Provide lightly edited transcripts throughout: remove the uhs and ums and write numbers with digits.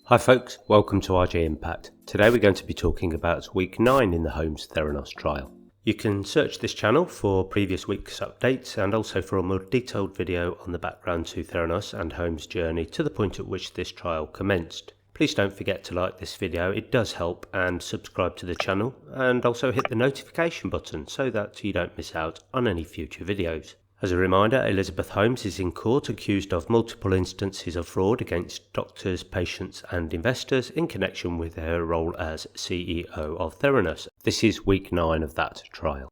Hi folks, welcome to RJA Impact. Today we're going to be talking about week 9 in the Holmes Theranos trial. You can search this channel for previous week's updates and also for a more detailed video on the background to Theranos and Holmes' journey to the point at which this trial commenced. Please don't forget to like this video, it does help, and subscribe to the channel and also hit the notification button so that you don't miss out on any future videos. As a reminder, Elizabeth Holmes is in court accused of multiple instances of fraud against doctors, patients and investors in connection with her role as CEO of Theranos. This is week 9 of that trial.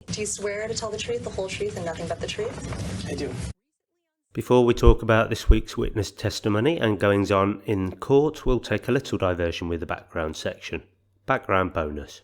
Do you swear to tell the truth, the whole truth, and nothing but the truth? I do. Before we talk about this week's witness testimony and goings on in court, we'll take a little diversion with the background section. Background bonus.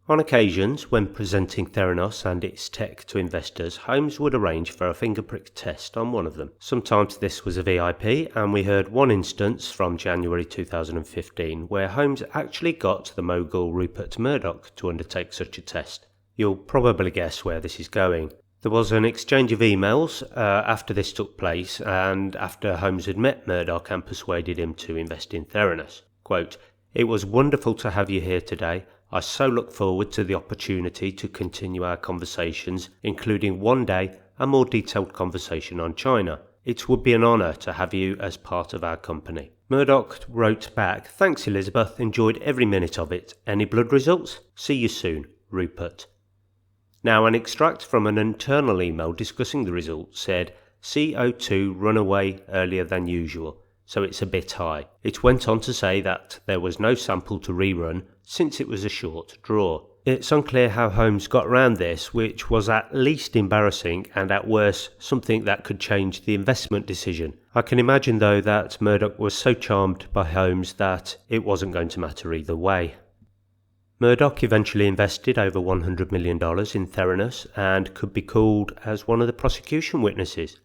On occasions, when presenting Theranos and its tech to investors, Holmes would arrange for a finger prick test on one of them. Sometimes this was a VIP, and we heard one instance from January 2015 where Holmes actually got the mogul Rupert Murdoch to undertake such a test. You'll probably guess where this is going. There was an exchange of emails after this took place and after Holmes had met Murdoch and persuaded him to invest in Theranos. Quote, "It was wonderful to have you here today. I so look forward to the opportunity to continue our conversations, including one day a more detailed conversation on China. It would be an honour to have you as part of our company." Murdoch wrote back, "Thanks Elizabeth, enjoyed every minute of it. Any blood results? See you soon, Rupert." Now an extract from an internal email discussing the results said, CO2 run away earlier than usual, so it's a bit high. It went on to say that there was no sample to rerun since it was a short draw. It's unclear how Holmes got around this, which was at least embarrassing and at worst something that could change the investment decision. I can imagine though that Murdoch was so charmed by Holmes that it wasn't going to matter either way. Murdoch eventually invested over $100 million in Theranos and could be called as one of the prosecution witnesses.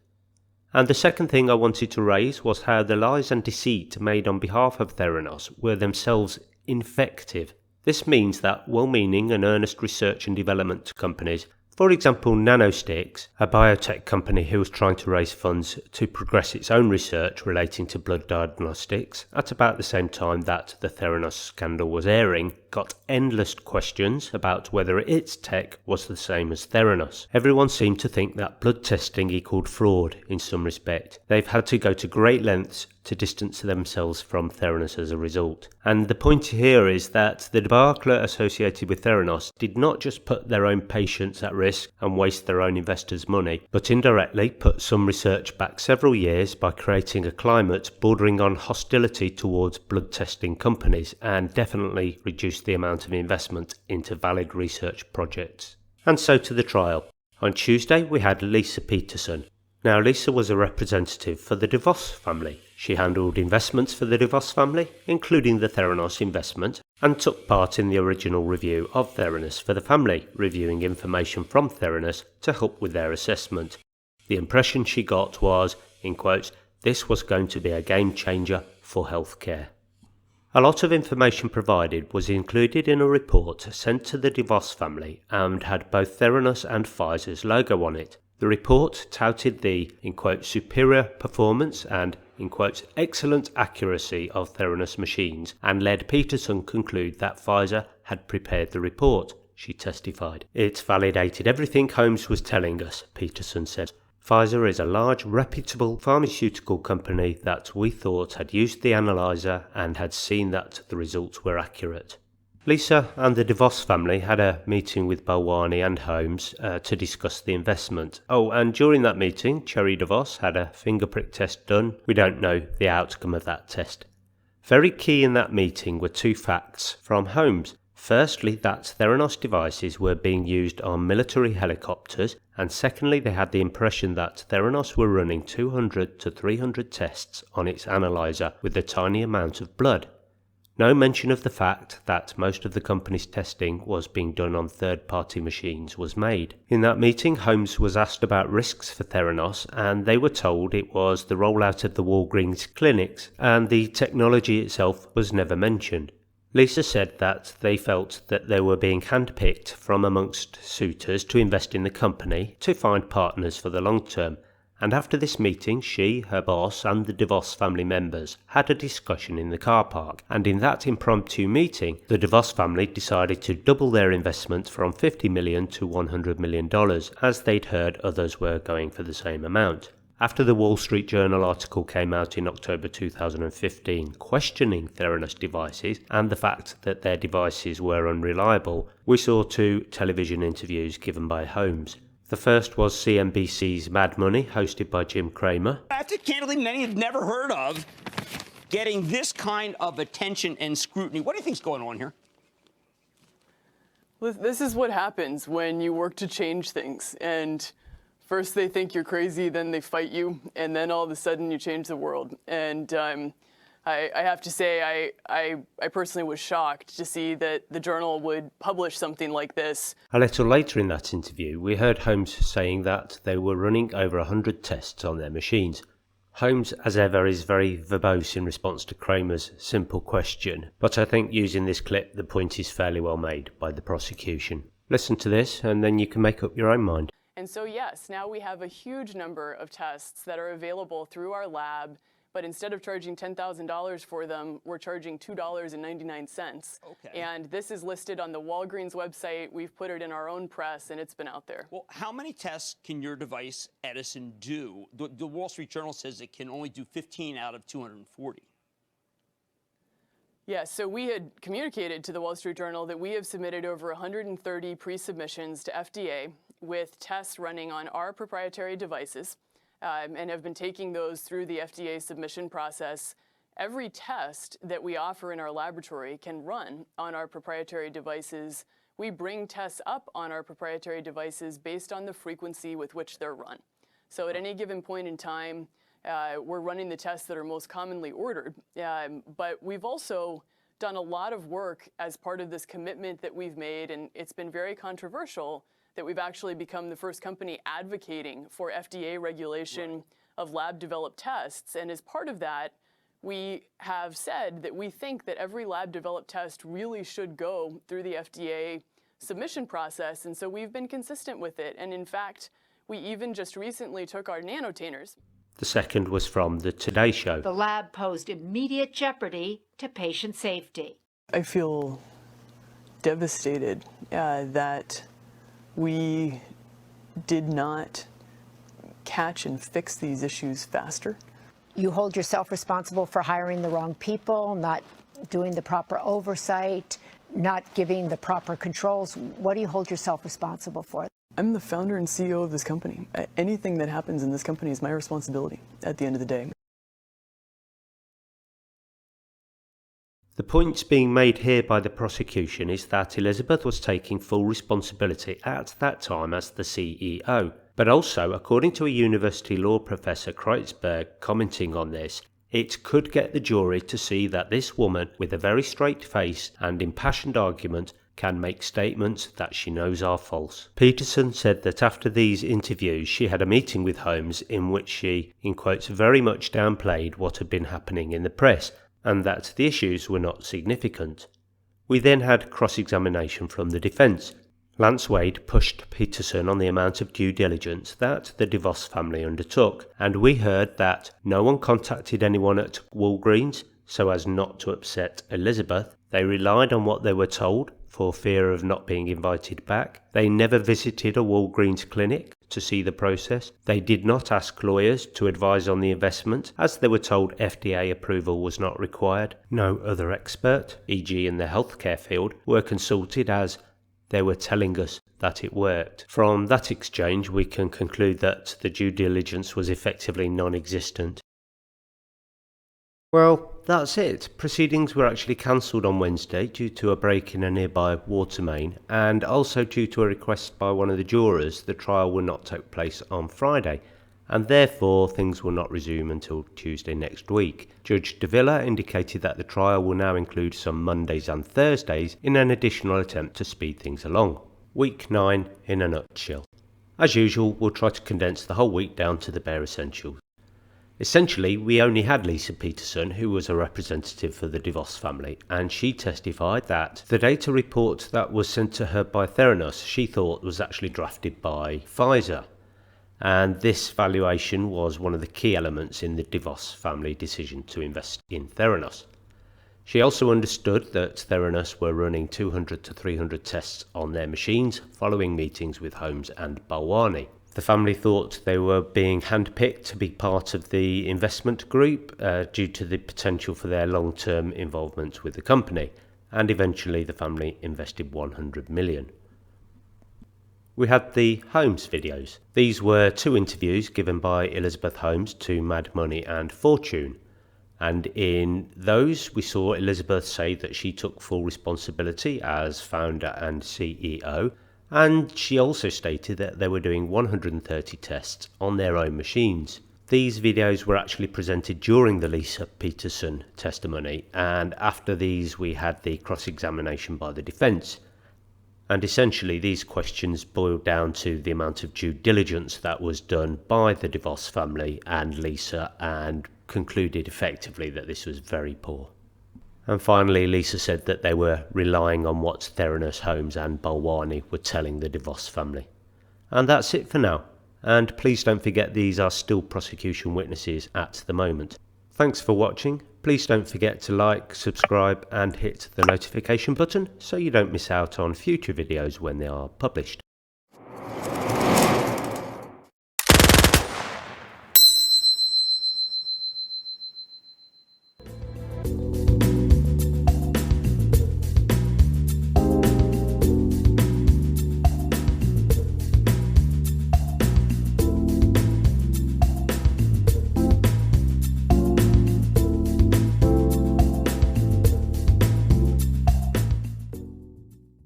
And the second thing I wanted to raise was how the lies and deceit made on behalf of Theranos were themselves infective. This means that well-meaning and earnest research and development companies, for example Nanosticks, a biotech company who was trying to raise funds to progress its own research relating to blood diagnostics at about the same time that the Theranos scandal was airing, got endless questions about whether its tech was the same as Theranos. Everyone seemed to think that blood testing equaled fraud in some respect. They've had to go to great lengths to distance themselves from Theranos as a result. And the point here is that the debacle associated with Theranos did not just put their own patients at risk and waste their own investors' money, but indirectly put some research back several years by creating a climate bordering on hostility towards blood testing companies and definitely reduced the amount of investment into valid research projects. And so to the trial. On Tuesday we had Lisa Peterson. Now Lisa was a representative for the DeVos family. She handled investments for the DeVos family, including the Theranos investment, and took part in the original review of Theranos for the family, reviewing information from Theranos to help with their assessment. The impression she got was, in quotes, this was going to be a game changer for healthcare. A lot of information provided was included in a report sent to the DeVos family and had both Theranos and Pfizer's logo on it. The report touted the, in quotes, superior performance and, in quotes, excellent accuracy of Theranos machines and led Peterson conclude that Pfizer had prepared the report, she testified. It validated everything Holmes was telling us, Peterson said. Pfizer is a large, reputable pharmaceutical company that we thought had used the analyzer and had seen that the results were accurate. Lisa and the DeVos family had a meeting with Balwani and Holmes to discuss the investment. Oh, and during that meeting, Cherry DeVos had a finger prick test done. We don't know the outcome of that test. Very key in that meeting were two facts from Holmes. Firstly, that Theranos devices were being used on military helicopters, and secondly, they had the impression that Theranos were running 200 to 300 tests on its analyzer with a tiny amount of blood. No mention of the fact that most of the company's testing was being done on third-party machines was made. In that meeting, Holmes was asked about risks for Theranos, and they were told it was the rollout of the Walgreens clinics, and the technology itself was never mentioned. Lisa said that they felt that they were being handpicked from amongst suitors to invest in the company to find partners for the long term, And after this meeting, she, her boss, and the DeVos family members had a discussion in the car park. And in that impromptu meeting, the DeVos family decided to double their investment from $50 million to $100 million, as they'd heard others were going for the same amount. After the Wall Street Journal article came out in October 2015 questioning Theranos devices and the fact that their devices were unreliable, we saw two television interviews given by Holmes. The first was CNBC's Mad Money, hosted by Jim Cramer. After candidly many have never heard of getting this kind of attention and scrutiny. What do you think's going on here? This is what happens when you work to change things. And first they think you're crazy, then they fight you, and then all of a sudden you change the world. And I have to say, I personally was shocked to see that the Journal would publish something like this. A little later in that interview, we heard Holmes saying that they were running over 100 tests on their machines. Holmes, as ever, is very verbose in response to Cramer's simple question, but I think using this clip, the point is fairly well made by the prosecution. Listen to this, and then you can make up your own mind. And so yes, now we have a huge number of tests that are available through our lab, but instead of charging $10,000 for them, we're charging $2.99. Okay. And this is listed on the Walgreens website. We've put it in our own press, and it's been out there. Well, how many tests can your device, Edison, do? The Wall Street Journal says it can only do 15 out of 240. Yeah, so we had communicated to the Wall Street Journal that we have submitted over 130 pre-submissions to FDA with tests running on our proprietary devices. And have been taking those through the FDA submission process. Every test that we offer in our laboratory can run on our proprietary devices. We bring tests up on our proprietary devices based on the frequency with which they're run. So at any given point in time, we're running the tests that are most commonly ordered. But we've also done a lot of work as part of this commitment that we've made, and it's been very controversial that we've actually become the first company advocating for FDA regulation of lab-developed tests. And as part of that, we have said that we think that every lab-developed test really should go through the FDA submission process. And so we've been consistent with it. And in fact, we even just recently took our nanotainers. The second was from the Today Show. The lab posed immediate jeopardy to patient safety. I feel devastated that we did not catch and fix these issues faster. You hold yourself responsible for hiring the wrong people, not doing the proper oversight, not giving the proper controls. What do you hold yourself responsible for? I'm the founder and CEO of this company. Anything that happens in this company is my responsibility at the end of the day. The point being made here by the prosecution is that Elizabeth was taking full responsibility at that time as the CEO, but also, according to a university law professor Kreutzberg commenting on this, it could get the jury to see that this woman, with a very straight face and impassioned argument, can make statements that she knows are false. Peterson said that after these interviews she had a meeting with Holmes in which she, in quotes, very much downplayed what had been happening in the press, and that the issues were not significant. We then had cross-examination from the defence. Lance Wade pushed Peterson on the amount of due diligence that the DeVos family undertook, and we heard that no one contacted anyone at Walgreens so as not to upset Elizabeth. They relied on what they were told for fear of not being invited back. They never visited a Walgreens clinic to see the process. They did not ask lawyers to advise on the investment, as they were told FDA approval was not required. No other expert, e.g. in the healthcare field, were consulted, as they were telling us that it worked. From that exchange we can conclude that the due diligence was effectively non-existent. Well, that's it. Proceedings were actually cancelled on Wednesday due to a break in a nearby water main, and also due to a request by one of the jurors. The trial will not take place on Friday, and therefore things will not resume until Tuesday next week. Judge Davila indicated that the trial will now include some Mondays and Thursdays in an additional attempt to speed things along. Week 9 in a nutshell. As usual, we'll try to condense the whole week down to the bare essentials. Essentially, we only had Lisa Peterson, who was a representative for the DeVos family, and she testified that the data report that was sent to her by Theranos she thought was actually drafted by Pfizer. and this valuation was one of the key elements in the DeVos family decision to invest in Theranos. She also understood that Theranos were running 200 to 300 tests on their machines following meetings with Holmes and Balwani. The family thought they were being handpicked to be part of the investment group due to the potential for their long-term involvement with the company, and eventually the family invested 100 million. We had the Holmes videos. These were 2 interviews given by Elizabeth Holmes to Mad Money and Fortune, and in those we saw Elizabeth say that she took full responsibility as founder and CEO, and she also stated that they were doing 130 tests on their own machines. These videos were actually presented during the Lisa Peterson testimony, and after these we had the cross-examination by the defence. And essentially these questions boiled down to the amount of due diligence that was done by the DeVos family and Lisa, and concluded effectively that this was very poor. And finally, Lisa said that they were relying on what Theranos, Holmes and Balwani were telling the DeVos family. And that's it for now. And please don't forget these are still prosecution witnesses at the moment. Thanks for watching. Please don't forget to like, subscribe and hit the notification button so you don't miss out on future videos when they are published.